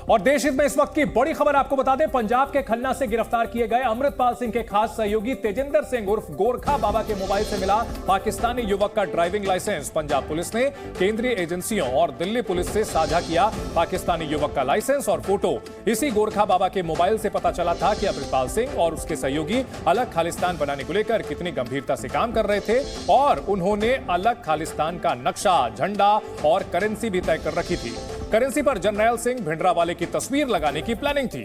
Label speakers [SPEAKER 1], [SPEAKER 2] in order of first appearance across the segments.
[SPEAKER 1] और देश हित में इस वक्त की बड़ी खबर आपको बता दें, पंजाब के खन्ना से गिरफ्तार किए गए अमृतपाल सिंह के खास सहयोगी तेजिंदर सिंह उर्फ गोरखा बाबा के मोबाइल से मिला पाकिस्तानी युवक का ड्राइविंग लाइसेंस। पंजाब पुलिस ने केंद्रीय एजेंसियों और दिल्ली पुलिस से साझा किया पाकिस्तानी युवक का लाइसेंस और फोटो। इसी गोरखा बाबा के मोबाइल से पता चला था कि अमृतपाल सिंह और उसके सहयोगी अलग खालिस्तान बनाने को लेकर कितनी गंभीरता से काम कर रहे थे और उन्होंने अलग खालिस्तान का नक्शा, झंडा और करेंसी भी तय कर रखी थी। करेंसी पर जर्नैल सिंह भिंडरावाले की तस्वीर लगाने की प्लानिंग थी।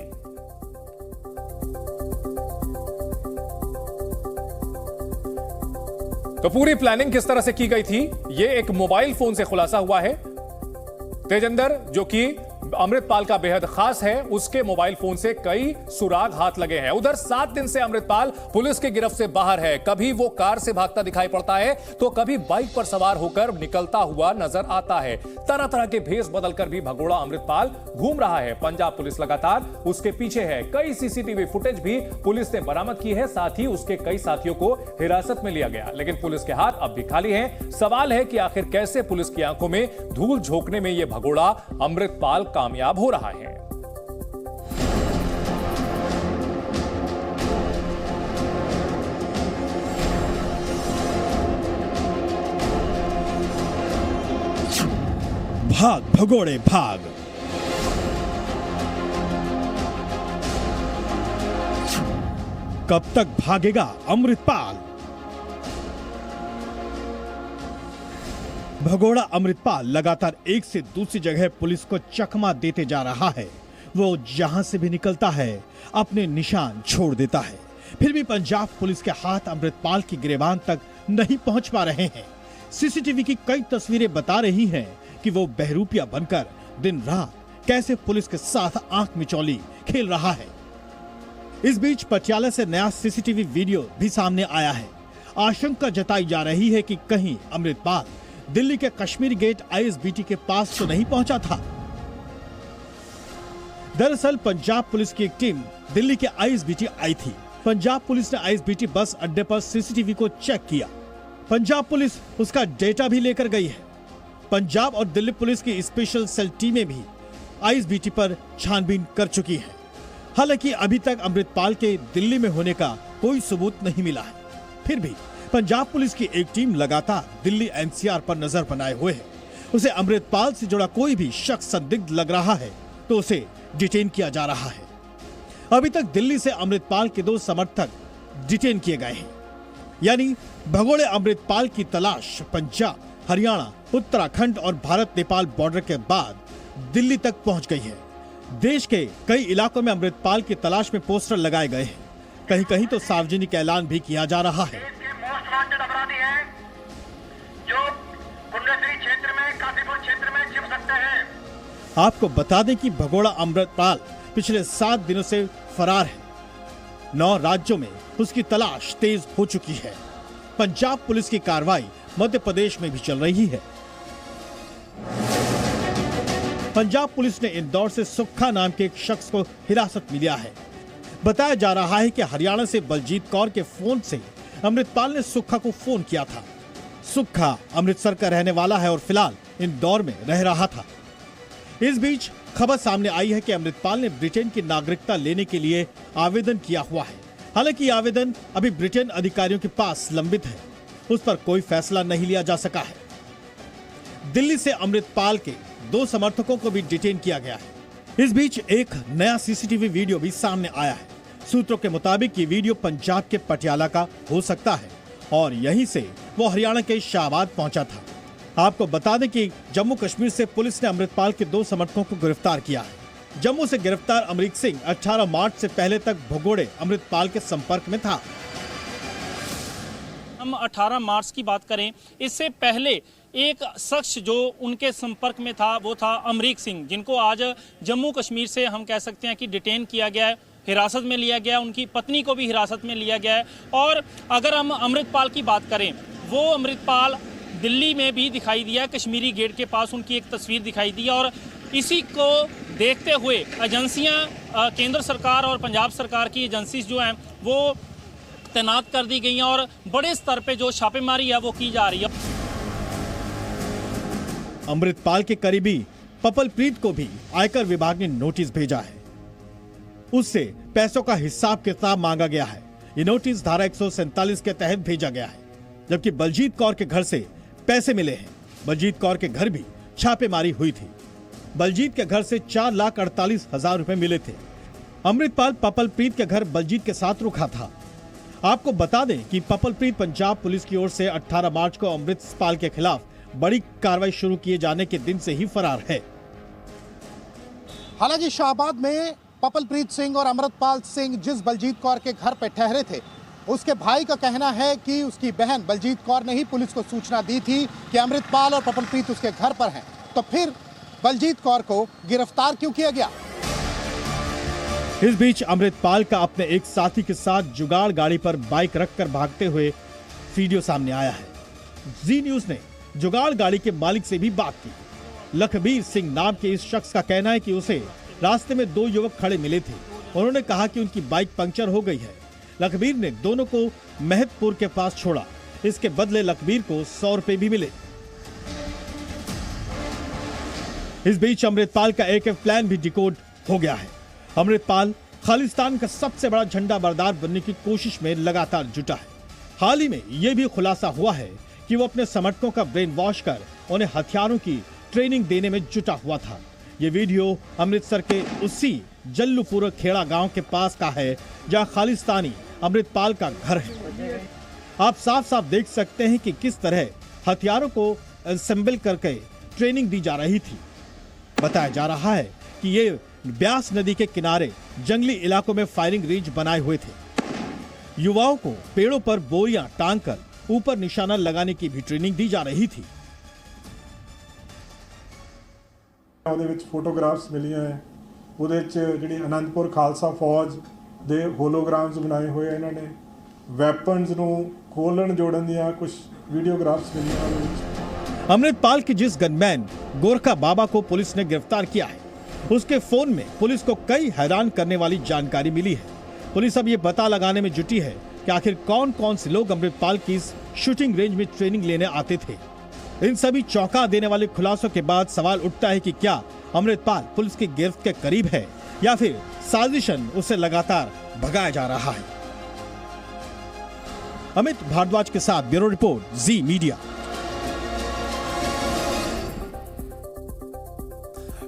[SPEAKER 1] तो पूरी प्लानिंग किस तरह से की गई थी, यह एक मोबाइल फोन से खुलासा हुआ है। तेजिंदर, जो कि अमृतपाल का बेहद खास है, उसके मोबाइल फोन से कई सुराग हाथ लगे हैं। उधर 7 दिन से अमृतपाल पुलिस की गिरफ्त से बाहर है। कभी वो कार से भागता दिखाई पड़ता है तो कभी बाइक पर सवार होकर निकलता हुआ नजर आता है। तरह तरह के भेष बदलकर भी भगोड़ा अमृतपाल घूम रहा है। पंजाब पुलिस लगातार उसके पीछे है। कई सीसीटीवी फुटेज भी पुलिस ने बरामद की है। साथ ही उसके कई साथियों को हिरासत में लिया गया, लेकिन पुलिस के हाथ अब भी खाली हैं। सवाल है कि आखिर कैसे पुलिस की आंखों में धूल झोंकने में यह भगोड़ा अमृतपाल कामयाब हो रहा है।
[SPEAKER 2] भाग भगोड़े भाग। कब तक भागेगा अमृतपाल? भगोड़ा अमृतपाल लगातार एक से दूसरी जगह पुलिस को चकमा देते जा रहा है। वो जहां से भी निकलता है अपने निशान छोड़ देता है। फिर भी पंजाब पुलिस के हाथ अमृतपाल की गिरबान तक नहीं पहुंच पा रहे हैं। सीसीटीवी की कई तस्वीरें बता रही हैं कि वो बहरूपिया बनकर दिन रात कैसे पुलिस के साथ आंख मिचौली खेल रहा है। इस बीच पटियाला से नया सीसीटीवी वीडियो भी सामने आया है। आशंका जताई जा रही है कि कहीं अमृतपाल दिल्ली के कश्मीरी गेट आईएसबीटी के पास तो नहीं पहुंचा था। दरअसल पंजाब पुलिस की एक टीम दिल्ली के आईएसबीटी आई थी। पंजाब पुलिस ने आईएसबीटी बस अड्डे पर सीसीटीवी को चेक किया। पंजाब पुलिस उसका डेटा भी लेकर गई है। पंजाब और दिल्ली पुलिस की स्पेशल सेल टीमें भी आईएसबीटी पर छानबीन कर चुकी हैं। हालांकि अभी तक अमृतपाल के दिल्ली में होने का कोई सबूत नहीं मिला है। फिर भी पंजाब पुलिस की एक टीम लगातार दिल्ली एनसीआर पर नजर बनाए हुए है। उसे अमृतपाल से जुड़ा कोई भी शख्स संदिग्ध लग रहा है तो उसे डिटेन किया जा रहा है। अभी तक दिल्ली से अमृतपाल के 2 समर्थक डिटेन किए गए हैं। यानी भगोड़े अमृतपाल की तलाश पंजाब, हरियाणा, उत्तराखंड और भारत नेपाल बॉर्डर के बाद दिल्ली तक पहुंच गई है। देश के कई इलाकों में अमृतपाल की तलाश में पोस्टर लगाए गए हैं। कहीं कहीं तो सार्वजनिक ऐलान भी किया जा रहा है।
[SPEAKER 3] अपराधी हैं जो पुण्यश्री क्षेत्र में, काशीपुर क्षेत्र में छिप सकते हैं।
[SPEAKER 2] आपको बता दें कि भगोड़ा अमृतपाल पिछले 7 दिनों से फरार है। 9 राज्यों में उसकी तलाश तेज हो चुकी है। पंजाब पुलिस की कार्रवाई मध्य प्रदेश में भी चल रही है। पंजाब पुलिस ने इंदौर से सुक्खा नाम के एक शख्स को हिरासत में लिया है। बताया जा रहा है कि हरियाणा से बलजीत कौर के फोन से अमृतपाल ने सुक्खा को फोन किया था। सुक्खा अमृतसर का रहने वाला है और फिलहाल इंदौर में रह रहा था। इस बीच खबर सामने आई है कि अमृतपाल ने ब्रिटेन की नागरिकता लेने के लिए आवेदन किया हुआ है। हालांकि आवेदन अभी ब्रिटेन अधिकारियों के पास लंबित है। उस पर कोई फैसला नहीं लिया जा सका है। दिल्ली से अमृतपाल के 2 समर्थकों को भी डिटेन किया गया है। इस बीच एक नया सीसीटीवी वीडियो भी सामने आया है। सूत्रों के मुताबिक ये वीडियो पंजाब के पटियाला का हो सकता है और यहीं से वो हरियाणा के शाहबाद पहुंचा था। आपको बता दें कि जम्मू कश्मीर से पुलिस ने अमृतपाल के 2 समर्थकों को गिरफ्तार किया है। जम्मू से गिरफ्तार अमरीक सिंह 18 मार्च से पहले तक भगोड़े अमृतपाल के संपर्क में था।
[SPEAKER 4] हम 18 मार्च की बात करें, इससे पहले एक शख्स जो उनके संपर्क में था वो था अमरीक सिंह, जिनको आज जम्मू कश्मीर से हम कह सकते हैं कि डिटेन किया गया है, हिरासत में लिया गया। उनकी पत्नी को भी हिरासत में लिया गया है। और अगर हम अमृतपाल की बात करें, वो अमृतपाल दिल्ली में भी दिखाई दिया, कश्मीरी गेट के पास उनकी एक तस्वीर दिखाई दी। और इसी को देखते हुए एजेंसियां, केंद्र सरकार और पंजाब सरकार की एजेंसीज जो हैं वो तैनात कर दी गई हैं और बड़े स्तर पे जो छापेमारी है वो की जा रही है।
[SPEAKER 2] अमृतपाल के करीबी पपलप्रीत को भी आयकर विभाग ने नोटिस भेजा है। उससे पैसों का हिसाब किताब मांगा गया है। ये नोटिस धारा 147 के तहत भेजा गया है। जबकि बलजीत कौर के घर से पैसे मिले हैं। बलजीत कौर के घर भी छापेमारी हुई थी। बलजीत के घर से 4,48,000 रुपए मिले थे। अमृतपाल पपलप्रीत के घर बलजीत के साथ रुका था। आपको बता दें कि पपलप्रीत पंजाब पुलिस की ओर से 18 मार्च को अमृतपाल के खिलाफ बड़ी कार्रवाई शुरू किए जाने के दिन से ही फरार है।
[SPEAKER 5] हालांकि शाहबाद में पपलप्रीत सिंह और अमृतपाल सिंह जिस बलजीत कौर के घर पर ठहरे थे, उसके भाई का कहना है कि उसकी बहन बलजीत कौर ने ही पुलिस को सूचना दी थी कि अमृतपाल और पपलप्रीत उसके घर पर हैं। तो फिर बलजीत कौर को गिरफ्तार क्यों किया गया?
[SPEAKER 2] इस बीच अमृतपाल का अपने एक साथी के साथ जुगाड़ गाड़ी पर बाइक रखकर भागते हुए वीडियो सामने आया है। जी न्यूज ने जुगाड़ गाड़ी के मालिक से भी बात की। लखबीर सिंह नाम के इस शख्स का कहना है कि उसे रास्ते में 2 युवक खड़े मिले थे। उन्होंने कहा कि उनकी बाइक पंक्चर हो गई है। लखबीर ने दोनों को महतपुर के पास छोड़ा। इसके बदले लखबीर को 100 रुपए भी मिले। इस बीच अमृतपाल का एक प्लान भी डिकोड हो गया है। अमृतपाल खालिस्तान का सबसे बड़ा झंडा बरदार बनने की कोशिश में लगातार जुटा है। हाल ही में यह भी खुलासा हुआ है कि वो अपने समर्थकों का ब्रेन वॉश कर उन्हें हथियारों की ट्रेनिंग देने में जुटा हुआ था। ये वीडियो अमृतसर के उसी जल्लूपुर खेड़ा गांव के पास का है, जहां खालिस्तानी अमृतपाल का घर है। आप साफ साफ देख सकते हैं कि किस तरह हथियारों को असेंबल करके ट्रेनिंग दी जा रही थी। बताया जा रहा है कि ये ब्यास नदी के किनारे जंगली इलाकों में फायरिंग रेंज बनाए हुए थे। युवाओं को पेड़ों पर बोरियां टांग कर ऊपर निशाना लगाने की भी ट्रेनिंग दी जा रही थी।
[SPEAKER 6] ਉਹਦੇ ਵਿੱਚ ਫੋਟੋਗ੍ਰਾਫਸ ਮਿਲੀਆਂ ਹੈ। ਉਹਦੇ ਵਿੱਚ ਜਿਹੜੀ ਅਨੰਦਪੁਰ ਖਾਲਸਾ ਫੌਜ ਦੇ ਹੋਲੋਗ੍ਰਾਮਸ ਬਣਾਏ ਹੋਏ ਇਹਨਾਂ ਨੇ। ਵੈਪਨਸ ਨੂੰ ਖੋਲਣ ਜੋੜਨ ਦੀਆਂ ਕੁਝ ਵੀਡੀਓਗ੍ਰਾਫਸ ਮਿਲੀਆਂ ਉਹਦੇ ਵਿੱਚ।
[SPEAKER 2] अमृतपाल के जिस गनमैन गोरखा बाबा को पुलिस ने गिरफ्तार किया है, उसके फोन में पुलिस को कई हैरान करने वाली जानकारी मिली है। पुलिस अब ये पता लगाने में जुटी है कि आखिर कौन कौन से लोग अमृतपाल की इस शूटिंग रेंज में ट्रेनिंग लेने आते थे। इन सभी चौंका देने वाले खुलासों के बाद सवाल उठता है कि क्या अमृतपाल पुलिस की गिरफ्त के करीब है या फिर साजिशन उसे लगातार भगाया जा रहा है। अमित भारद्वाज के साथ ब्यूरो रिपोर्ट, जी मीडिया।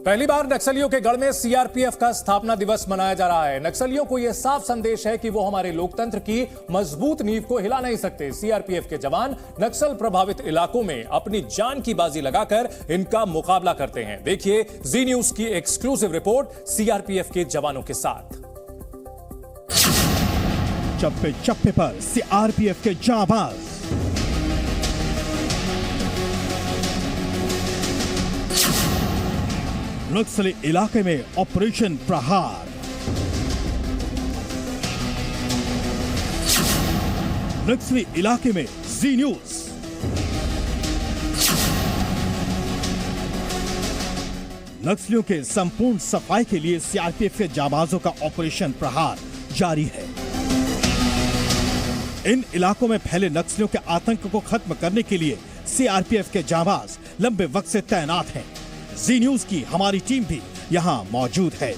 [SPEAKER 1] पहली बार नक्सलियों के गढ़ में सीआरपीएफ का स्थापना दिवस मनाया जा रहा है। नक्सलियों को यह साफ संदेश है कि वो हमारे लोकतंत्र की मजबूत नींव को हिला नहीं सकते। सीआरपीएफ के जवान नक्सल प्रभावित इलाकों में अपनी जान की बाजी लगाकर इनका मुकाबला करते हैं। देखिए जी न्यूज की एक्सक्लूसिव रिपोर्ट सीआरपीएफ के जवानों के साथ।
[SPEAKER 2] चप्पे चप्पे पर सीआरपीएफ के जाबाज, नक्सली इलाके में ऑपरेशन प्रहार। नक्सली इलाके में जी न्यूज। नक्सलियों के संपूर्ण सफाई के लिए सीआरपीएफ के जाबाजों का ऑपरेशन प्रहार जारी है। इन इलाकों में फैले नक्सलियों के आतंक को खत्म करने के लिए सीआरपीएफ के जाबाज लंबे वक्त से तैनात हैं। जी न्यूज की हमारी टीम भी यहाँ मौजूद है।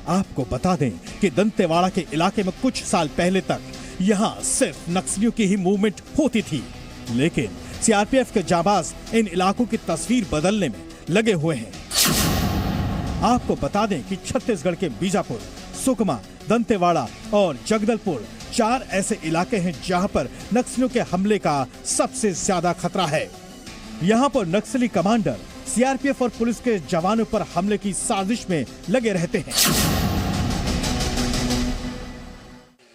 [SPEAKER 2] आपको बता दें कि दंतेवाड़ा के इलाके में कुछ साल पहले तक यहाँ सिर्फ नक्सलियों की ही मूवमेंट होती थी, लेकिन सीआरपीएफ के जाबाज इन इलाकों की तस्वीर बदलने में लगे हुए हैं। आपको बता दें कि छत्तीसगढ़ के बीजापुर, सुकमा, दंतेवाड़ा और जगदलपुर 4 ऐसे इलाके हैं जहां पर नक्सलियों के हमले का सबसे ज्यादा खतरा है। यहां पर नक्सली कमांडर सीआरपीएफ और पुलिस के जवानों पर हमले की साजिश में लगे रहते हैं।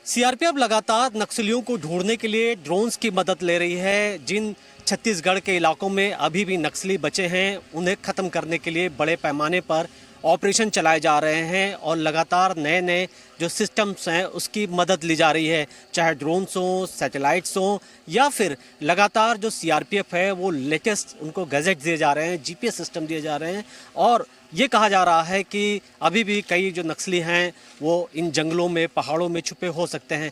[SPEAKER 7] सीआरपीएफ लगातार नक्सलियों को ढूंढने के लिए ड्रोन्स की मदद ले रही है। जिन छत्तीसगढ़ के इलाकों में अभी भी नक्सली बचे हैं, उन्हें खत्म करने के लिए बड़े पैमाने पर ऑपरेशन चलाए जा रहे हैं और लगातार नए नए जो सिस्टम्स हैं उसकी मदद ली जा रही है, चाहे ड्रोन्स हो, सैटेलाइट्स हो, या फिर लगातार जो सीआरपीएफ है वो लेटेस्ट उनको गैजेट दिए जा रहे हैं, जीपीएस सिस्टम दिए जा रहे हैं। और ये कहा जा रहा है कि अभी भी कई जो नक्सली हैं वो इन जंगलों में, पहाड़ों में छुपे हो सकते हैं।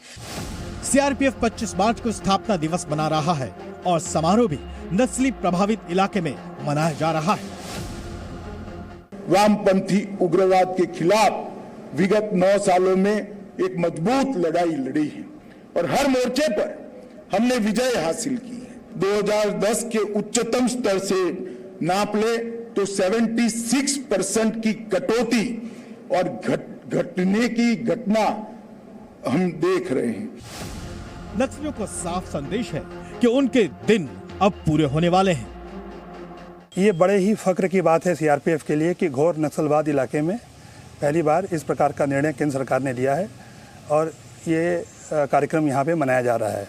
[SPEAKER 2] सीआरपीएफ 25 मार्च को स्थापना दिवस मना रहा है और समारोह भी नक्सली प्रभावित इलाके में मनाया जा रहा है।
[SPEAKER 8] वामपंथी उग्रवाद के खिलाफ विगत 9 सालों में एक मजबूत लड़ाई लड़ी है और हर मोर्चे पर हमने विजय हासिल की है। 2010 के उच्चतम स्तर से नाप ले तो 76% की कटौती और घटने की घटना हम देख रहे हैं।
[SPEAKER 2] नक्सलियों को साफ संदेश है कि उनके दिन अब पूरे होने वाले हैं।
[SPEAKER 9] ये बड़े ही फख्र की बात है सीआरपीएफ के लिए कि घोर नक्सलवाद इलाके में पहली बार इस प्रकार का निर्णय केंद्र सरकार ने लिया है और ये कार्यक्रम यहाँ पे मनाया जा रहा है।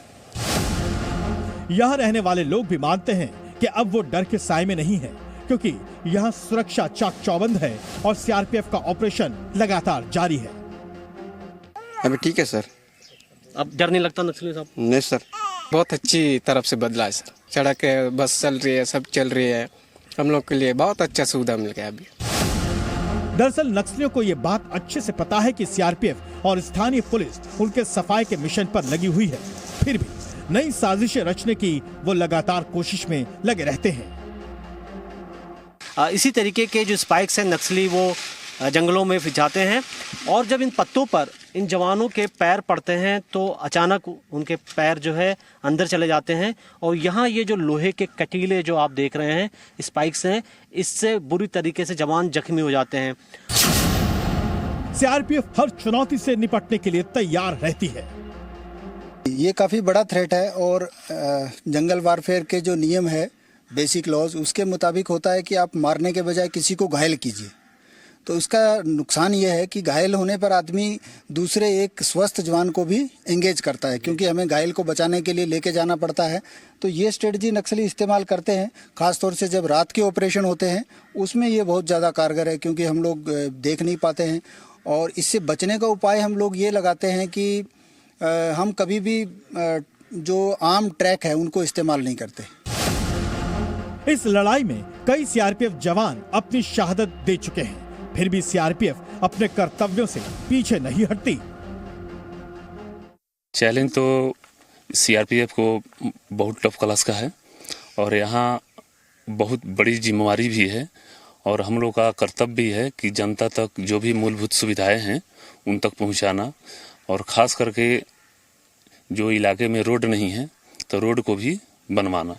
[SPEAKER 2] यहाँ रहने वाले लोग भी मानते हैं कि अब वो डर के साए में नहीं है, क्योंकि यहाँ सुरक्षा चाक चौबंद है और सीआरपीएफ का ऑपरेशन लगातार जारी है।
[SPEAKER 10] अभी ठीक है सर।
[SPEAKER 7] अब डर नहीं लगता नक्सलियों साहब?
[SPEAKER 10] नहीं सर, बहुत अच्छी तरफ से बदला है सर। सड़क है, बस चल रही है, सब चल रही है, हम लोग के लिए बहुत अच्छा सुविधा मिल गया अभी।
[SPEAKER 2] दरअसल नक्सलियों को ये बात अच्छे से पता है कि सीआरपीएफ और स्थानीय पुलिस उनके सफाई के मिशन पर लगी हुई है, फिर भी नई साजिशें रचने की वो लगातार कोशिश में लगे रहते हैं।
[SPEAKER 7] इसी तरीके के जो स्पाइक्स हैं नक्सली वो जंगलों में जाते हैं और जब इन पत्तों पर इन जवानों के पैर पड़ते हैं तो अचानक उनके पैर जो है अंदर चले जाते हैं और यहाँ ये जो लोहे के कटीले जो आप देख रहे हैं स्पाइक्स हैं, इससे बुरी तरीके से जवान जख्मी हो जाते हैं।
[SPEAKER 2] सीआरपीएफ हर चुनौती से निपटने के लिए तैयार रहती है।
[SPEAKER 11] ये काफ़ी बड़ा थ्रेट है और जंगल वारफेयर के जो नियम है, बेसिक लॉज, उसके मुताबिक होता है कि आप मारने के बजाय किसी को घायल कीजिए। तो उसका नुकसान ये है कि घायल होने पर आदमी दूसरे एक स्वस्थ जवान को भी एंगेज करता है, क्योंकि हमें घायल को बचाने के लिए लेके जाना पड़ता है। तो ये स्ट्रेटजी नक्सली इस्तेमाल करते हैं, खासतौर से जब रात के ऑपरेशन होते हैं उसमें ये बहुत ज़्यादा कारगर है, क्योंकि हम लोग देख नहीं पाते हैं। और इससे बचने का उपाय हम लोग ये लगाते हैं कि हम कभी भी जो आम ट्रैक है उनको इस्तेमाल नहीं करते।
[SPEAKER 2] इस लड़ाई में कई सीआरपीएफ जवान अपनी शहादत दे चुके हैं, फिर भी सीआरपीएफ अपने कर्तव्यों से पीछे नहीं हटती।
[SPEAKER 12] चैलेंज तो सीआरपीएफ को बहुत टफ क्लास का है और यहाँ बहुत बड़ी जिम्मेवारी भी है और हम लोग का कर्तव्य भी है कि जनता तक जो भी मूलभूत सुविधाएं हैं उन तक पहुँचाना और ख़ास करके जो इलाके में रोड नहीं है तो रोड को भी बनवाना।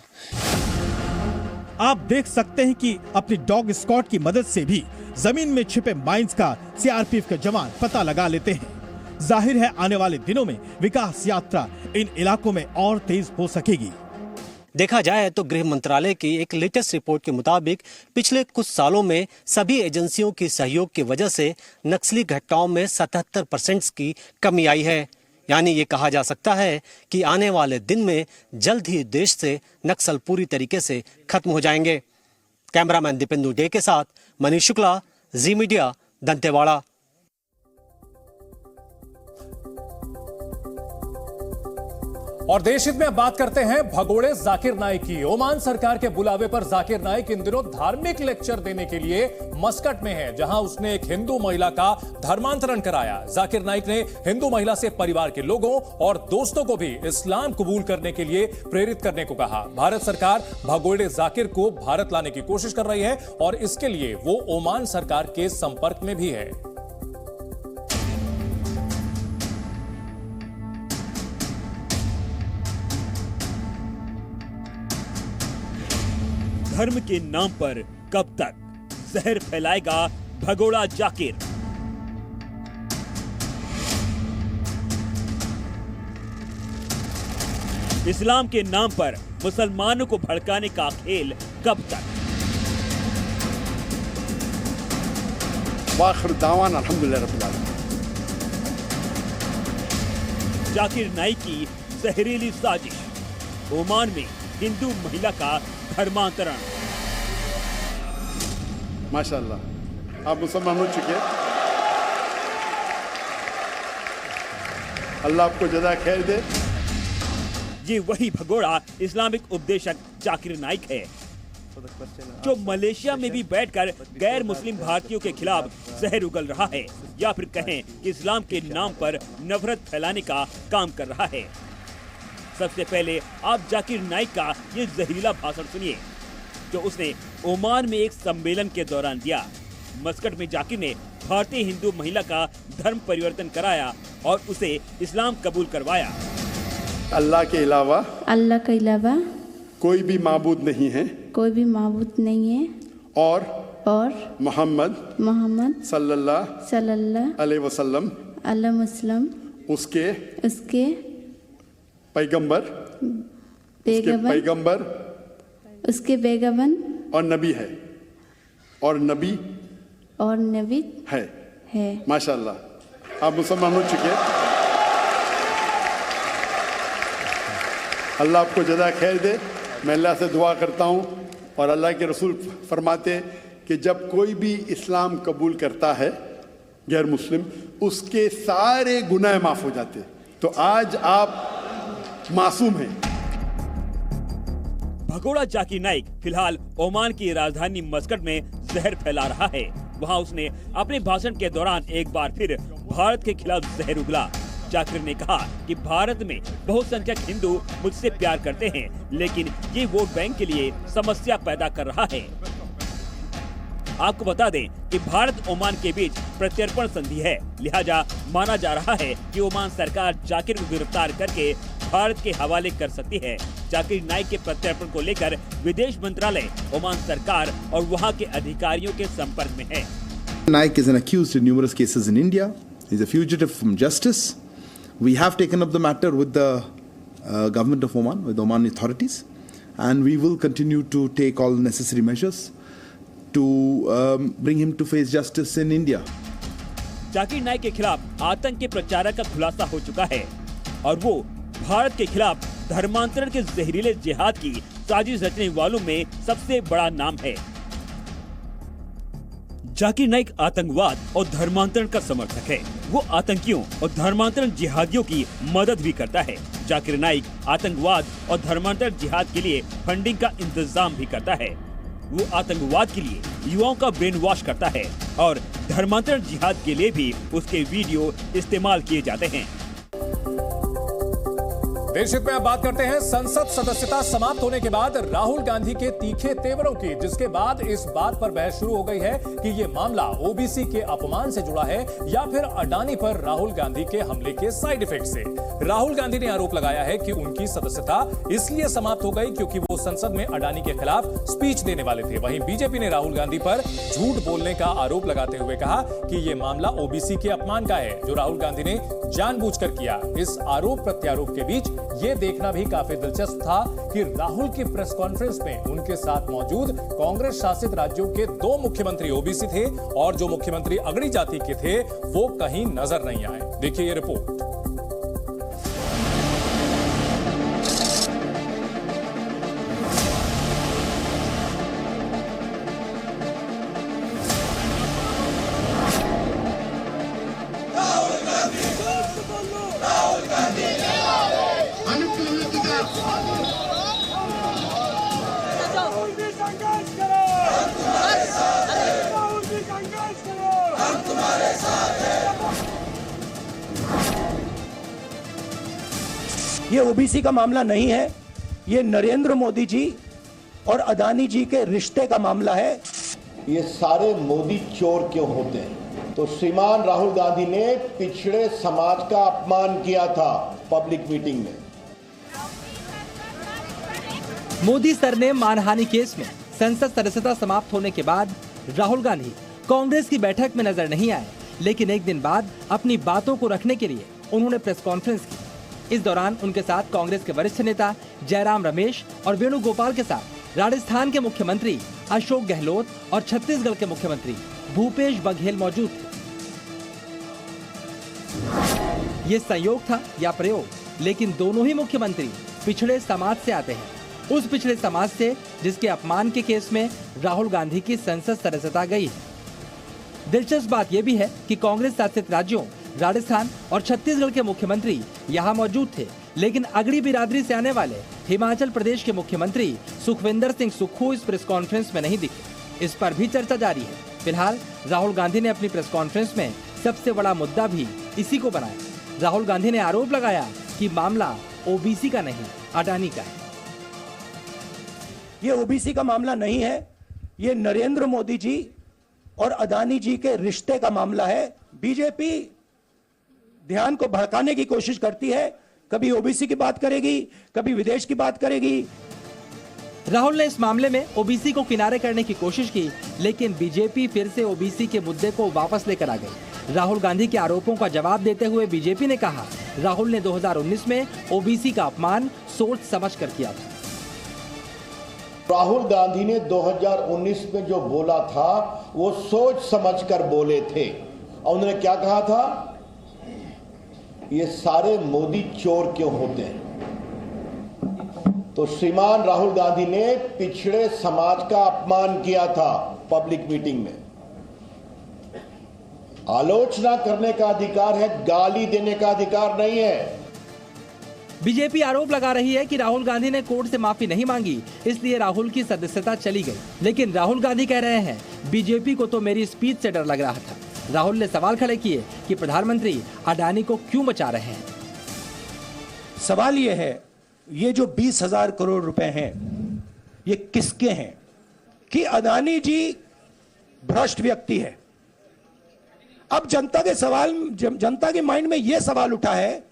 [SPEAKER 2] आप देख सकते हैं कि अपनी डॉग स्क्वाड की मदद से भी जमीन में छिपे माइंस का सीआरपीएफ के जवान पता लगा लेते हैं। जाहिर है आने वाले दिनों में विकास यात्रा इन इलाकों में और तेज हो सकेगी।
[SPEAKER 7] देखा जाए तो गृह मंत्रालय की एक लेटेस्ट रिपोर्ट के मुताबिक पिछले कुछ सालों में सभी एजेंसियों के सहयोग की वजह से नक्सली घटनाओं में 77% की कमी आई है। यानी ये कहा जा सकता है कि आने वाले दिन में जल्द ही देश से नक्सल पूरी तरीके से खत्म हो जाएंगे। कैमरामैन दीपेंदु डे के साथ मनीष शुक्ला, जी मीडिया, दंतेवाड़ा।
[SPEAKER 1] और देश हित में बात करते हैं भगोड़े जाकिर नाइक की। ओमान सरकार के बुलावे पर जाकिर नाइक इन दिनों धार्मिक लेक्चर देने के लिए मस्कट में है, जहां उसने एक हिंदू महिला का धर्मांतरण कराया। जाकिर नाइक ने हिंदू महिला से परिवार के लोगों और दोस्तों को भी इस्लाम कबूल करने के लिए प्रेरित करने को कहा। भारत सरकार भगोड़े जाकिर को भारत लाने की कोशिश कर रही है और इसके लिए वो ओमान सरकार के संपर्क में भी है।
[SPEAKER 13] धर्म के नाम पर कब तक जहर फैलाएगा भगोड़ा जाकिर? इस्लाम के नाम पर मुसलमानों को भड़काने का खेल कब तक?
[SPEAKER 14] वाखिर दावान अल्हम्दुलिल्लाह रब्बिल आलमीन।
[SPEAKER 13] जाकिर नाइक की जहरीली साजिश, ओमान में हिंदू महिला का धर्मांतरण।
[SPEAKER 14] माशाअल्लाह आप मुसलमान हो चुके, अल्लाह आपको जज़ा खैर दे।
[SPEAKER 13] ये वही भगोड़ा इस्लामिक उपदेशक जाकिर नाइक है जो मलेशिया में भी बैठकर गैर मुस्लिम भारतीयों के खिलाफ जहर उगल रहा है, या फिर कहें कि इस्लाम के नाम पर नफरत फैलाने का काम कर रहा है। सबसे पहले आप जाकिर नाइक का ये जहरीला भाषण सुनिए जो उसने ओमान में एक सम्मेलन के दौरान दिया। मस्कट में जाकिर ने भारतीय हिंदू महिला का धर्म परिवर्तन कराया और उसे इस्लाम कबूल करवाया।
[SPEAKER 14] अल्लाह के अलावा
[SPEAKER 15] कोई भी माबूद नहीं है
[SPEAKER 14] और मोहम्मद सल्लल्लाहु अलैहि वसल्लम उसके पैगंबर और नबी है और नबी है। माशाल्लाह, आप मुसलमान हो चुके। अल्लाह आपको जज़ा खैर दे। मैं अल्लाह से दुआ करता हूँ और अल्लाह के रसूल फरमाते कि जब कोई भी इस्लाम कबूल करता है गैर मुस्लिम, उसके सारे गुनाह माफ हो जाते। तो आज आप मासूम हैं।
[SPEAKER 13] भगोड़ा जाकिर नाइक फिलहाल ओमान की राजधानी मस्कट में जहर फैला रहा है। वहां उसने अपने भाषण के दौरान एक बार फिर भारत के खिलाफ जहर उगला। जाकिर ने कहा कि भारत में बहुसंख्यक हिंदू मुझसे प्यार करते हैं, लेकिन ये वोट बैंक के लिए समस्या पैदा कर रहा है। आपको बता दें कि भारत ओमान के बीच प्रत्यर्पण संधि है, लिहाजा माना जा रहा है कि ओमान सरकार जाकिर को गिरफ्तार करके भारत के हवाले कर सकती है। जाकिर नाइक के प्रत्यर्पण को लेकर विदेश मंत्रालय ओमान सरकार और वहां के अधिकारियों के संपर्क में है।
[SPEAKER 16] Naik is an accused in numerous cases in India. He is a fugitive from justice. We have taken up the matter with the government of Oman, with the Omani authorities, and we will continue to take all necessary measures to bring him to face justice in India.
[SPEAKER 13] Zakir Naik के खिलाफ आतंक के प्रचारक का खुलासा हो चुका है और वो भारत के खिलाफ धर्मांतरण के जहरीले जिहाद की साजिश रचने वालों में सबसे बड़ा नाम है। जाकिर नाइक आतंकवाद और धर्मांतरण का समर्थक है। वो आतंकियों और धर्मांतरण जिहादियों की मदद भी करता है। जाकिर नाइक आतंकवाद और धर्मांतरण जिहाद के लिए फंडिंग का इंतजाम भी करता है। वो आतंकवाद के लिए युवाओं का ब्रेन वॉश करता है और धर्मांतरण जिहाद के लिए भी उसके वीडियो इस्तेमाल किए जाते हैं।
[SPEAKER 1] देश हित में अब बात करते हैं संसद सदस्यता समाप्त होने के बाद राहुल गांधी के तीखे तेवरों की, जिसके बाद इस बात पर बहस शुरू हो गई है कि ये मामला ओबीसी के अपमान से जुड़ा है या फिर अडानी पर राहुल गांधी के हमले के साइड इफेक्ट से। राहुल गांधी ने आरोप लगाया है कि उनकी सदस्यता इसलिए समाप्त हो गई क्योंकि वो संसद में अडानी के खिलाफ स्पीच देने वाले थे। वहीं बीजेपी ने राहुल गांधी पर झूठ बोलने का आरोप लगाते हुए कहा कि ये मामला ओबीसी के अपमान का है, जो राहुल गांधी ने जानबूझकर किया। इस आरोप प्रत्यारोप के बीच ये देखना भी काफी दिलचस्प था कि राहुल की प्रेस कॉन्फ्रेंस में उनके साथ मौजूद कांग्रेस शासित राज्यों के 2 मुख्यमंत्री ओबीसी थे और जो मुख्यमंत्री अगड़ी जाति के थे वो कहीं नजर नहीं आए। देखिए ये रिपोर्ट।
[SPEAKER 17] ये ओबीसी का मामला नहीं है, ये नरेंद्र मोदी जी और अदानी जी के रिश्ते का मामला है।
[SPEAKER 18] ये सारे मोदी चोर क्यों होते हैं? तो श्रीमान राहुल गांधी ने पिछड़े समाज का अपमान किया था पब्लिक मीटिंग में।
[SPEAKER 19] मोदी सर ने मानहानि केस में संसद सदस्यता समाप्त होने के बाद राहुल गांधी कांग्रेस की बैठक में नजर नहीं आए, लेकिन एक दिन बाद अपनी बातों को रखने के लिए उन्होंने प्रेस कॉन्फ्रेंस की। इस दौरान उनके साथ कांग्रेस के वरिष्ठ नेता जयराम रमेश और वेणुगोपाल के साथ राजस्थान के मुख्यमंत्री अशोक गहलोत और छत्तीसगढ़ के मुख्यमंत्री भूपेश बघेल मौजूद थे। ये संयोग था या प्रयोग, लेकिन दोनों ही मुख्यमंत्री पिछड़े समाज से आते हैं, उस पिछड़े समाज से जिसके अपमान के केस में राहुल गांधी की संसद सदस्यता गई है। दिलचस्प बात यह भी है कि कांग्रेस शासित राज्यों राजस्थान और छत्तीसगढ़ के मुख्यमंत्री यहाँ मौजूद थे, लेकिन अगड़ी बिरादरी से आने वाले हिमाचल प्रदेश के मुख्यमंत्री सुखविंदर सिंह सुक्खू इस प्रेस कॉन्फ्रेंस में नहीं दिखे। इस पर भी चर्चा जारी है। फिलहाल राहुल गांधी ने अपनी प्रेस कॉन्फ्रेंस में सबसे बड़ा मुद्दा भी इसी को बनाया। राहुल गांधी ने आरोप लगाया कि मामला ओबीसी का नहीं, अडानी का है।
[SPEAKER 17] ये ओबीसी का मामला नहीं है, ये नरेंद्र मोदी जी और अदानी जी के रिश्ते का मामला है। बीजेपी ध्यान को भड़काने की कोशिश करती है, कभी ओबीसी की बात करेगी, कभी विदेश की बात करेगी।
[SPEAKER 19] राहुल ने इस मामले में ओबीसी को किनारे करने की कोशिश की, लेकिन बीजेपी फिर से ओबीसी के मुद्दे को वापस लेकर आ गई। राहुल गांधी के आरोपों का जवाब देते हुए बीजेपी ने कहा, राहुल ने 2019 में ओबीसी का अपमान सोच समझकर किया था।
[SPEAKER 18] राहुल गांधी ने 2019 में जो बोला था वो सोच समझकर बोले थे। और उन्होंने क्या कहा था? ये सारे मोदी चोर क्यों होते हैं? तो श्रीमान राहुल गांधी ने पिछड़े समाज का अपमान किया था पब्लिक मीटिंग में। आलोचना करने का अधिकार है, गाली देने का अधिकार नहीं है।
[SPEAKER 19] बीजेपी आरोप लगा रही है कि राहुल गांधी ने कोर्ट से माफी नहीं मांगी, इसलिए राहुल की सदस्यता चली गई। लेकिन राहुल गांधी कह रहे हैं, बीजेपी को तो मेरी स्पीच से डर लग रहा था। राहुल ने सवाल खड़े किए कि प्रधानमंत्री अडानी को क्यों बचा रहे हैं।
[SPEAKER 17] सवाल यह है, ये जो 20,000 करोड़ रुपए हैं, ये किसके हैं? कि अडानी जी भ्रष्ट व्यक्ति है। अब जनता के माइंड में यह सवाल उठा है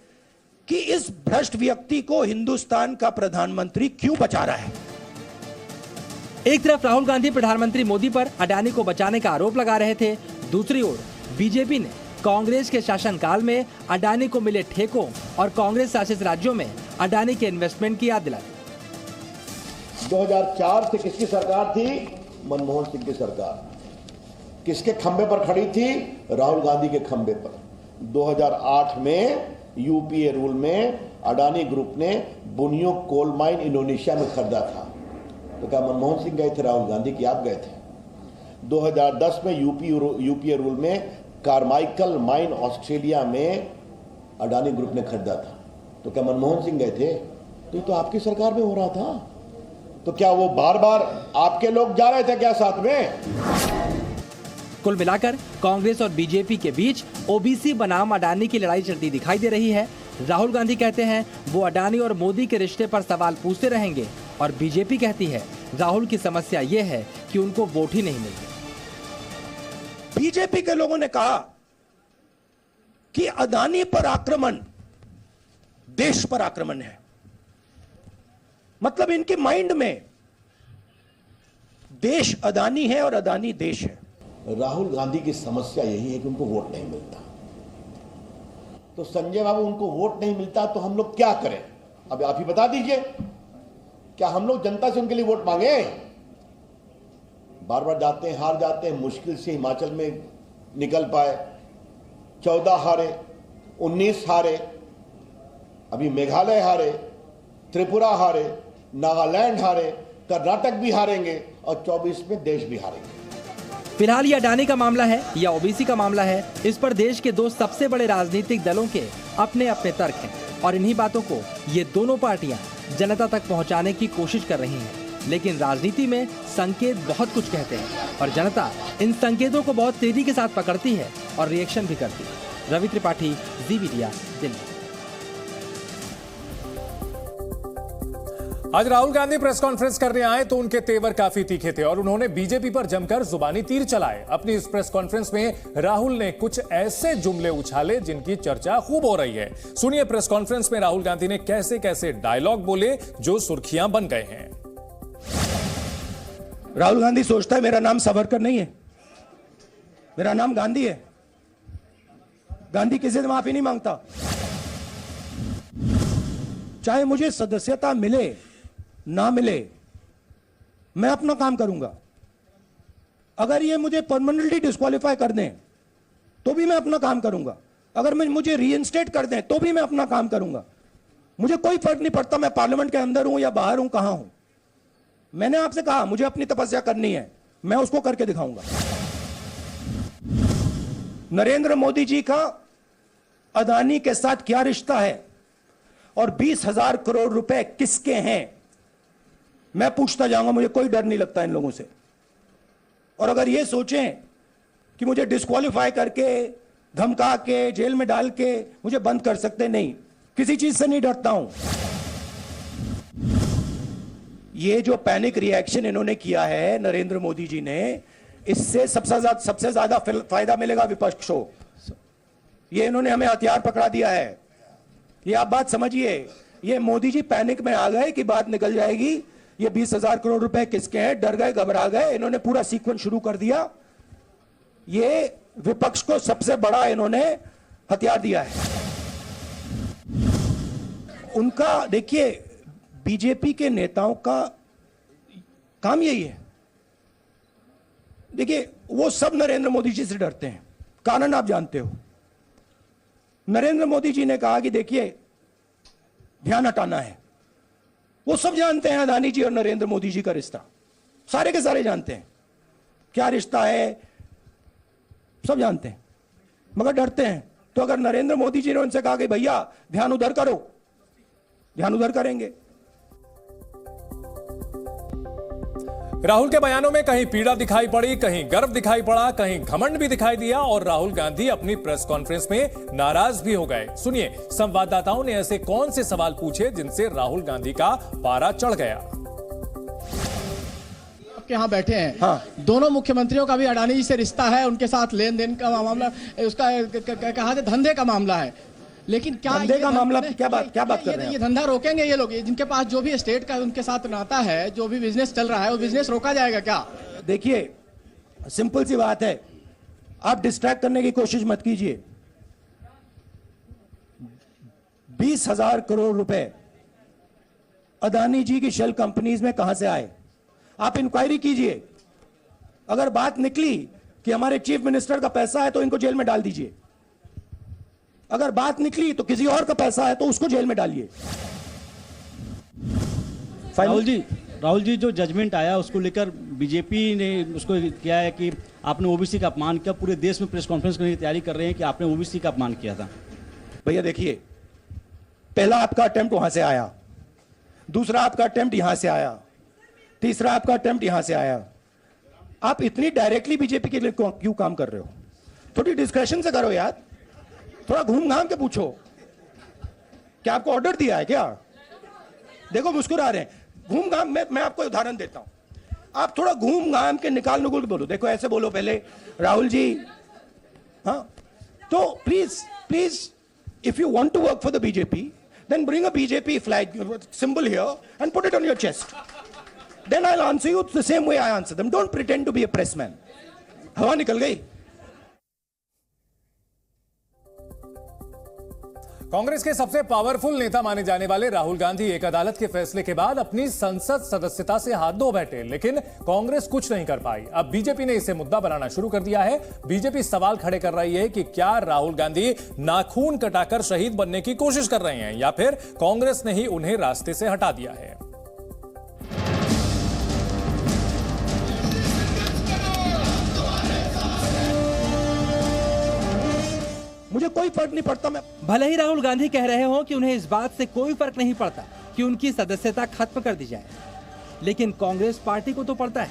[SPEAKER 17] कि इस भ्रष्ट व्यक्ति को हिंदुस्तान का प्रधानमंत्री क्यों बचा रहा है।
[SPEAKER 19] एक तरफ राहुल गांधी प्रधानमंत्री मोदी पर अडानी को बचाने का आरोप लगा रहे थे, दूसरी ओर बीजेपी ने कांग्रेस के शासनकाल में अडानी को मिले ठेकों और कांग्रेस शासित राज्यों में अडानी के इन्वेस्टमेंट की याद दिलाई।
[SPEAKER 18] 2004 से किसकी सरकार थी? मनमोहन सिंह की सरकार। किसके खंबे पर खड़ी थी? राहुल गांधी के खंबे पर। 2008 में यूपीए रूल में अडानी ग्रुप ने बुनियो कोल माइन इंडोनेशिया में खरीदा था। तो क्या मनमोहन सिंह गए थे? राहुल गांधी की आप गए थे। 2010 में यूपीए रूल में कार्माइकल माइन ऑस्ट्रेलिया में अडानी ग्रुप ने खरीदा था। तो क्या मनमोहन सिंह गए थे? तो ये तो आपकी सरकार में हो रहा था। तो क्या वो बार बार आपके लोग जा रहे थे क्या साथ में?
[SPEAKER 19] कुल मिलाकर कांग्रेस और बीजेपी के बीच ओबीसी बनाम अडानी की लड़ाई चलती दिखाई दे रही है। राहुल गांधी कहते हैं वो अडानी और मोदी के रिश्ते पर सवाल पूछते रहेंगे, और बीजेपी कहती है राहुल की समस्या ये है कि उनको वोट ही नहीं मिलते।
[SPEAKER 17] बीजेपी के लोगों ने कहा कि अडानी पर आक्रमण देश पर आक्रमण है। मतलब इनके माइंड में देश अडानी है और अडानी देश है।
[SPEAKER 18] राहुल गांधी की समस्या यही है कि उनको वोट नहीं मिलता। तो संजय बाबू, उनको वोट नहीं मिलता तो हम लोग क्या करें? अब आप ही बता दीजिए, क्या हम लोग जनता से उनके लिए वोट मांगे? बार बार जाते हैं, हार जाते हैं। मुश्किल से हिमाचल में निकल पाए, 14 हारे, 19 हारे, अभी मेघालय हारे, त्रिपुरा हारे, नागालैंड हारे, कर्नाटक भी हारेंगे और 24 में देश भी हारेंगे।
[SPEAKER 19] फिलहाल ये अडानी का मामला है या ओबीसी का मामला है, इस पर देश के दो सबसे बड़े राजनीतिक दलों के अपने अपने तर्क हैं, और इन्हीं बातों को ये दोनों पार्टियां जनता तक पहुंचाने की कोशिश कर रही हैं। लेकिन राजनीति में संकेत बहुत कुछ कहते हैं, और जनता इन संकेतों को बहुत तेजी के साथ पकड़ती है और रिएक्शन भी करती है। रवि त्रिपाठी, जी मीडिया, दिल्ली।
[SPEAKER 1] आज राहुल गांधी प्रेस कॉन्फ्रेंस करने आए तो उनके तेवर काफी तीखे थे और उन्होंने बीजेपी पर जमकर जुबानी तीर चलाए। अपनी इस प्रेस कॉन्फ्रेंस में राहुल ने कुछ ऐसे जुमले उछाले जिनकी चर्चा खूब हो रही है। सुनिए प्रेस कॉन्फ्रेंस में राहुल गांधी ने कैसे कैसे डायलॉग बोले जो सुर्खियां बन गए हैं।
[SPEAKER 17] राहुल गांधी सोचता है मेरा नाम सावरकर नहीं है, मेरा नाम गांधी है। गांधी किसी से माफी नहीं मांगता। चाहे मुझे सदस्यता मिले ना मिले, मैं अपना काम करूंगा। अगर ये मुझे परमानेंटली डिस्क्वालीफाई कर दें तो भी मैं अपना काम करूंगा। अगर मुझे रीइंस्टेट कर दें तो भी मैं अपना काम करूंगा। मुझे कोई फर्क नहीं पड़ता मैं पार्लियामेंट के अंदर हूं या बाहर हूं, कहां हूं। मैंने आपसे कहा मुझे अपनी तपस्या करनी है, मैं उसको करके दिखाऊंगा। नरेंद्र मोदी जी का अडानी के साथ क्या रिश्ता है और 20,000 करोड़ रुपए किसके हैं, मैं पूछता जाऊंगा। मुझे कोई डर नहीं लगता इन लोगों से। और अगर ये सोचें कि मुझे डिस्क्वालीफाई करके, धमका के, जेल में डाल के मुझे बंद कर सकते, नहीं, किसी चीज से नहीं डरता हूं। ये जो पैनिक रिएक्शन इन्होंने किया है नरेंद्र मोदी जी ने, इससे सबसे ज्यादा फायदा मिलेगा विपक्ष को। ये इन्होंने हमें हथियार पकड़ा दिया है। ये आप बात समझिए, ये मोदी जी पैनिक में आ गए कि बात निकल जाएगी, ये 20,000 करोड़ रुपए किसके हैं, डर गए, घबरा गए, इन्होंने पूरा सीक्वेंस शुरू कर दिया। ये विपक्ष को सबसे बड़ा इन्होंने हथियार दिया है। उनका देखिए, बीजेपी के नेताओं का काम यही है। देखिए, वो सब नरेंद्र मोदी जी से डरते हैं, कारण आप जानते हो। नरेंद्र मोदी जी ने कहा कि देखिए ध्यान हटाना है। वो सब जानते हैं अदानी जी और नरेंद्र मोदी जी का रिश्ता, सारे के सारे जानते हैं क्या रिश्ता है, सब जानते हैं, मगर डरते हैं। तो अगर नरेंद्र मोदी जी ने उनसे कहा कि भैया ध्यान उधर करो, ध्यान उधर करेंगे।
[SPEAKER 1] राहुल के बयानों में कहीं पीड़ा दिखाई पड़ी, कहीं गर्व दिखाई पड़ा, कहीं घमंड भी दिखाई दिया और राहुल गांधी अपनी प्रेस कॉन्फ्रेंस में नाराज भी हो गए। सुनिए, संवाददाताओं ने ऐसे कौन से सवाल पूछे जिनसे राहुल गांधी का पारा चढ़ गया।
[SPEAKER 20] आपके यहाँ बैठे हैं, हाँ। दोनों मुख्यमंत्रियों का भी अडानी जी से रिश्ता है, उनके साथ लेन देन का मामला, उसका कहा धंधे का मामला है। लेकिन क्या
[SPEAKER 17] धंधे का मामला क्या बात कर रहे हैं?
[SPEAKER 20] ये धंधा रोकेंगे ये लोग? जिनके पास जो भी स्टेट का उनके साथ नाता है, जो भी बिजनेस चल रहा है, वो बिजनेस रोका जाएगा क्या?
[SPEAKER 17] देखिए, सिंपल सी बात है, आप डिस्ट्रैक्ट करने की कोशिश मत कीजिए। 20,000 करोड़ रुपए अदानी जी की शेल कंपनीज में कहां से आए? आप इंक्वायरी कीजिए। अगर बात निकली कि हमारे चीफ मिनिस्टर का पैसा है तो इनको जेल में डाल दीजिए। अगर बात निकली तो किसी और का पैसा है तो उसको जेल में डालिए।
[SPEAKER 21] राहुल जी जो जजमेंट आया उसको लेकर बीजेपी ने उसको किया है कि आपने ओबीसी का अपमान किया। पूरे देश में प्रेस कॉन्फ्रेंस करने की तैयारी कर रहे हैं कि आपने ओबीसी का अपमान किया था।
[SPEAKER 17] भैया देखिए, पहला आपका अटेम्प्ट वहां से आया, दूसरा आपका अटेम्प्ट यहां से आया, तीसरा आपका अटेम्प्ट यहां से आया। आप इतनी डायरेक्टली बीजेपी के लिए क्यों काम कर रहे हो? थोड़ी डिस्कशन से करो यार, थोड़ा घूम घाम के पूछो। क्या आपको ऑर्डर दिया है क्या? देखो मुस्कुरा रहे हैं। घूम घाम, मैं आपको उदाहरण देता हूं। आप थोड़ा घूम घाम के निकाल नुकुल के बोलो। देखो ऐसे बोलो पहले, राहुल जी, हाँ, तो please if you want to work for the BJP, then bring a BJP flag symbol here and put it on your chest. Then I will answer you the same way I answer them. Don't pretend to be a pressman. हवा निकल गई।
[SPEAKER 1] कांग्रेस के सबसे powerful नेता माने जाने वाले राहुल गांधी एक अदालत के फैसले के बाद अपनी संसद सदस्यता से हाथ धो बैठे, लेकिन कांग्रेस कुछ नहीं कर पाई। अब बीजेपी ने इसे मुद्दा बनाना शुरू कर दिया है। बीजेपी सवाल खड़े कर रही है कि क्या राहुल गांधी नाखून कटाकर शहीद बनने की कोशिश कर रहे हैं या फिर कांग्रेस ने ही उन्हें रास्ते से हटा दिया है।
[SPEAKER 17] मुझे कोई फर्क नहीं पड़ता। मैं
[SPEAKER 19] भले ही राहुल गांधी कह रहे हो कि उन्हें इस बात से कोई फर्क नहीं पड़ता कि उनकी सदस्यता खत्म कर दी जाए, लेकिन कांग्रेस पार्टी को तो पड़ता है।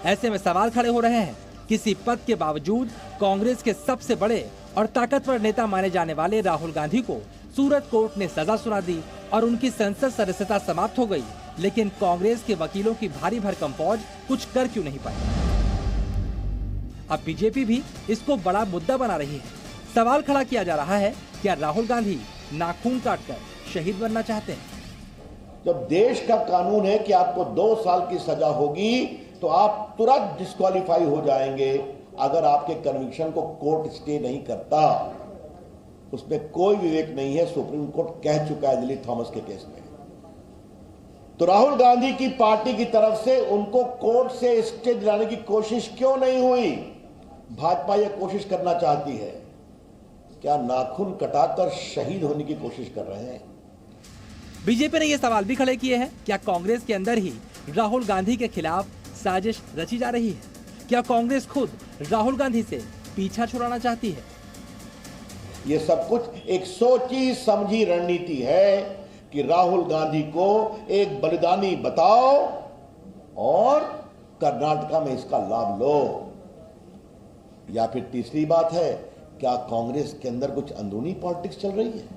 [SPEAKER 19] ऐसे में सवाल खड़े हो रहे हैं, किसी पद के बावजूद कांग्रेस के सबसे बड़े और ताकतवर नेता माने जाने वाले राहुल गांधी को सूरत कोर्ट ने सजा सुना दी और उनकी संसद सदस्यता समाप्त हो गई, लेकिन कांग्रेस के वकीलों की भारी भरकम फौज कुछ कर क्यों नहीं पाई? अब बीजेपी भी इसको बड़ा मुद्दा बना रही है। सवाल खड़ा किया जा रहा है, क्या राहुल गांधी नाखून काटकर शहीद बनना चाहते हैं?
[SPEAKER 18] जब देश का कानून है कि आपको 2 साल की सजा होगी तो आप तुरंत डिस्क्वालीफाई हो जाएंगे अगर आपके कन्विक्शन को कोर्ट स्टे नहीं करता। उसमें कोई विवेक नहीं है, सुप्रीम कोर्ट कह चुका है दिलीप थॉमस के केस में। तो राहुल गांधी की पार्टी की तरफ से उनको कोर्ट से स्टे दिलाने की कोशिश क्यों नहीं हुई? भाजपा यह कोशिश करना चाहती है, क्या नाखून कटाकर शहीद होने की कोशिश कर रहे हैं?
[SPEAKER 19] बीजेपी ने यह सवाल भी खड़े किए हैं, क्या कांग्रेस के अंदर ही राहुल गांधी के खिलाफ साजिश रची जा रही है? क्या कांग्रेस खुद राहुल गांधी से पीछा छुड़ाना चाहती है?
[SPEAKER 18] ये सब कुछ एक सोची समझी रणनीति है कि राहुल गांधी को एक बलिदानी बताओ और कर्नाटका में इसका लाभ लो। या फिर तीसरी बात है, क्या कांग्रेस के अंदर कुछ अंदरूनी पॉलिटिक्स चल रही है?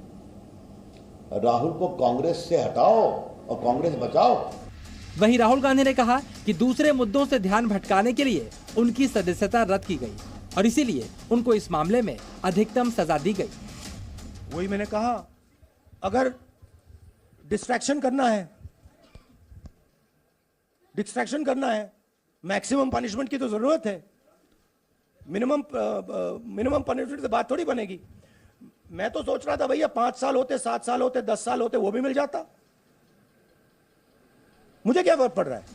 [SPEAKER 18] राहुल को कांग्रेस से हटाओ और कांग्रेस बचाओ।
[SPEAKER 19] वहीं राहुल गांधी ने कहा कि दूसरे मुद्दों से ध्यान भटकाने के लिए उनकी सदस्यता रद्द की गई और इसीलिए उनको इस मामले में अधिकतम सजा दी गई।
[SPEAKER 17] वही मैंने कहा, अगर डिस्ट्रैक्शन करना है, मैक्सिमम पनिशमेंट की तो जरूरत है। मिनिमम पनिशमेंट से बात थोड़ी बनेगी। मैं तो सोच रहा था भैया 5 साल होते, 7 साल होते, 10 साल होते, वो भी मिल जाता। मुझे क्या फर्क पड़ रहा है?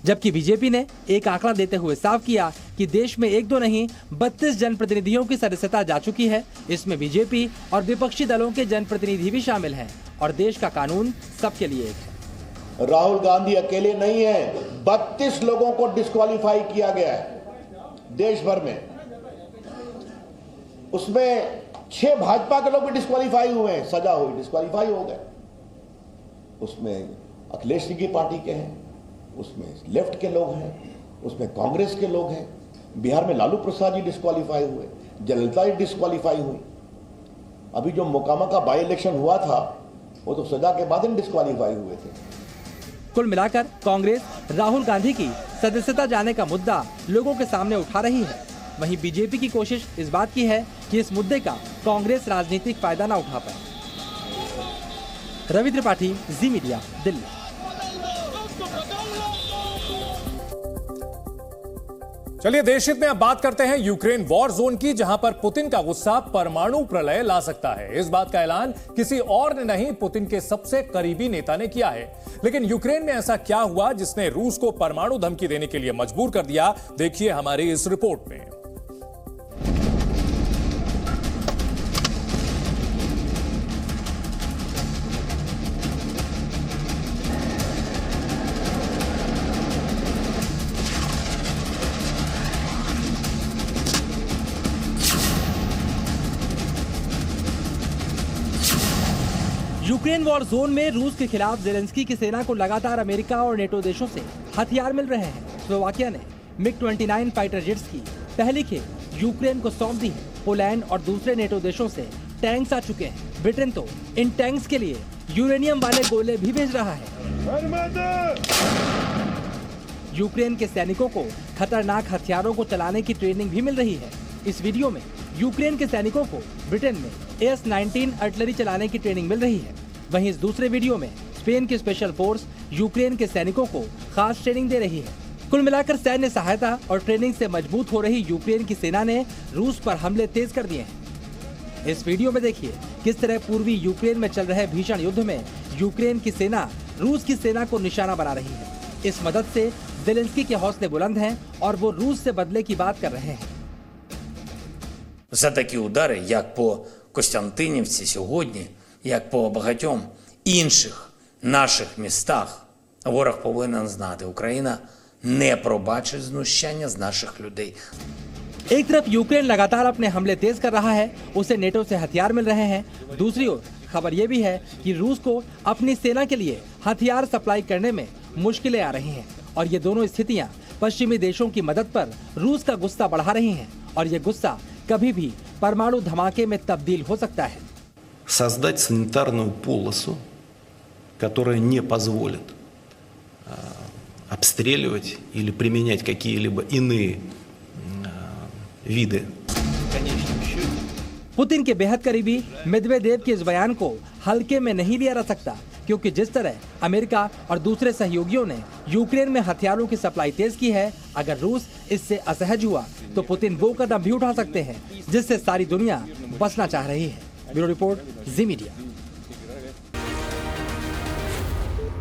[SPEAKER 19] जबकि बीजेपी ने एक आंकड़ा देते हुए साफ किया कि देश में 1-2 नहीं 32 जनप्रतिनिधियों की सदस्यता जा चुकी है। इसमें बीजेपी और विपक्षी दलों के जनप्रतिनिधि भी शामिल हैं और देश का कानून सबके लिए एक है।
[SPEAKER 18] राहुल गांधी अकेले नहीं है, 32 लोगों को डिस्क्वालीफाई किया गया है देश भर में। उसमें 6 भाजपा के लोग भी डिस्क्वालीफाई हुए हैं, सजा हुई, डिस्क्वालीफाई हो गए। उसमें अखिलेश सिंह की पार्टी के हैं, उसमें लेफ्ट के लोग हैं, उसमें कांग्रेस के लोग हैं। बिहार में लालू प्रसाद जी डिस्क्वालीफाई हुए, जयललिता जी डिस्क्वालीफाई हुई। अभी जो मोकामा का बाई इलेक्शन हुआ था वो तो सजा के बाद ही डिस्क्वालीफाई हुए थे।
[SPEAKER 19] कुल मिलाकर कांग्रेस राहुल गांधी की सदस्यता जाने का मुद्दा लोगों के सामने उठा रही है। वहीं बीजेपी की कोशिश इस बात की है कि इस मुद्दे का कांग्रेस राजनीतिक फायदा न उठा पाए। रवि त्रिपाठी, जी मीडिया, दिल्ली।
[SPEAKER 1] चलिए देशहित में अब बात करते हैं यूक्रेन वॉर जोन की, जहां पर पुतिन का गुस्सा परमाणु प्रलय ला सकता है। इस बात का ऐलान किसी और ने नहीं, पुतिन के सबसे करीबी नेता ने किया है। लेकिन यूक्रेन में ऐसा क्या हुआ जिसने रूस को परमाणु धमकी देने के लिए मजबूर कर दिया? देखिए हमारी इस रिपोर्ट में।
[SPEAKER 19] यूक्रेन वॉर जोन में रूस के खिलाफ जेलेंस्की की सेना को लगातार अमेरिका और नेटो देशों से हथियार मिल रहे हैं। स्लोवाकिया ने MiG-29 फाइटर जेट्स की पहली खेप यूक्रेन को सौंप दी है। पोलैंड और दूसरे नेटो देशों से टैंक्स आ चुके हैं। ब्रिटेन तो इन टैंक्स के लिए यूरेनियम वाले गोले भी भेज रहा है। यूक्रेन के सैनिकों को खतरनाक हथियारों को चलाने की ट्रेनिंग भी मिल रही है। इस वीडियो में यूक्रेन के सैनिकों को ब्रिटेन में AS-19 आर्टिलरी चलाने की ट्रेनिंग मिल रही है। वहीं इस दूसरे वीडियो में स्पेन की स्पेशल फोर्स यूक्रेन के सैनिकों को खास ट्रेनिंग दे रही है। कुल मिलाकर सैन्य सहायता और ट्रेनिंग से मजबूत हो रही यूक्रेन की सेना ने रूस पर हमले तेज कर दिए हैं। इस वीडियो में देखिए किस तरह पूर्वी यूक्रेन में चल रहे भीषण युद्ध में यूक्रेन की सेना रूस की सेना को निशाना बना रही है। इस मदद से जेलेंस्की के हौसले बुलंद हैं और वो रूस से बदले की बात कर रहे हैं।
[SPEAKER 3] За такі удари, як по Костянтинівці сьогодні, як по багатьом інших наших містах, ворог повинен знати, Україна не пробачить знущання з наших людей.
[SPEAKER 19] एक तरफ यूक्रेन लगातार अपने हमले तेज कर रहा है, उसे नेटो से हथियार मिल रहे हैं। दूसरी ओर खबर यह भी है कि रूस को अपनी सेना के लिए हथियार सप्लाई करने में मुश्किलें आ रही हैं और ये दोनों स्थितियां पश्चिमी देशों की मदद पर रूस का गुस्सा बढ़ा रही हैं और ये गुस्सा कभी भी परमाणु धमाके में तब्दील हो सकता है।
[SPEAKER 22] Создать санитарную полосу, которая не позволит обстреливать или применять какие-либо иные виды.
[SPEAKER 19] पुतिन के बेहद करीबी मेदवेदेव के इस बयान को हल्के में नहीं लिया जा सकता, क्योंकि जिस तरह अमेरिका और दूसरे सहयोगियों ने यूक्रेन में हथियारों की सप्लाई तेज की है, अगर रूस इससे असहज हुआ तो पुतिन वो कदम भी उठा सकते हैं जिससे सारी दुनिया बचना चाह रही है। ब्यूरो रिपोर्ट, जी मीडिया।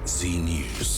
[SPEAKER 23] जी न्यूज़।